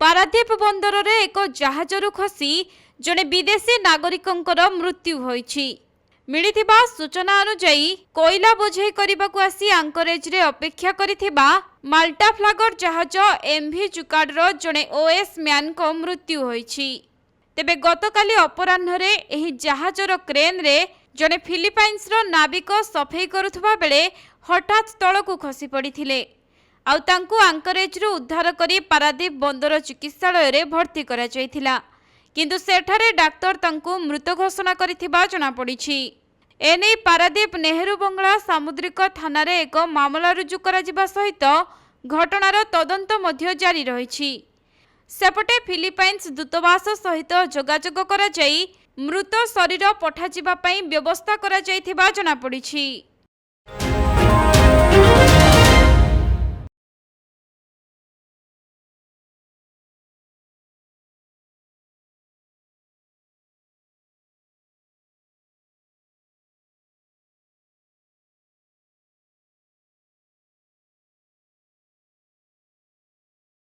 पारादीप बंदर रे एक जहाजरू खसी जड़े विदेशी नागरिकंकर मृत्यु होईछि। मिलिथिबा सूचना अनुसार कोयला बोझे करबाकू आसी आंकरेज रे अपेक्षा करिथिबा माल्टा फ्लागर जहाज एमवी जुकाडर जड़े ओएस म्यान को मृत्यु होईछि। तेबे गतकाली अपराह्न रे एही जहाजर क्रेन रे जड़े फिलिपाइन्स रो नाविक सफेई करुथबा बेले हठात तळकू खसी पड़िथिले। आउ तांकू आंकरेज रु उद्धार करी पारादीप बंदर चिकित्सालय रे भर्ती करा जायथिला, किंतु सेठारे डाक्टर तांकू मृत घोषणा करिथिबा जणा पड़िछि। एने पारादीप नेहरू बंगला सामुद्रिक थाना रे एक मामला रुजु करा जिबा सहित घटनार तदंत मध्य जारी रहिछि। सेपटे फिलिपाइन्स दूतावास सहित जोगाजोग करा जाई मृत शरीर पठा जिबा पई व्यवस्था करा जायथिबा जणा पड़िछि।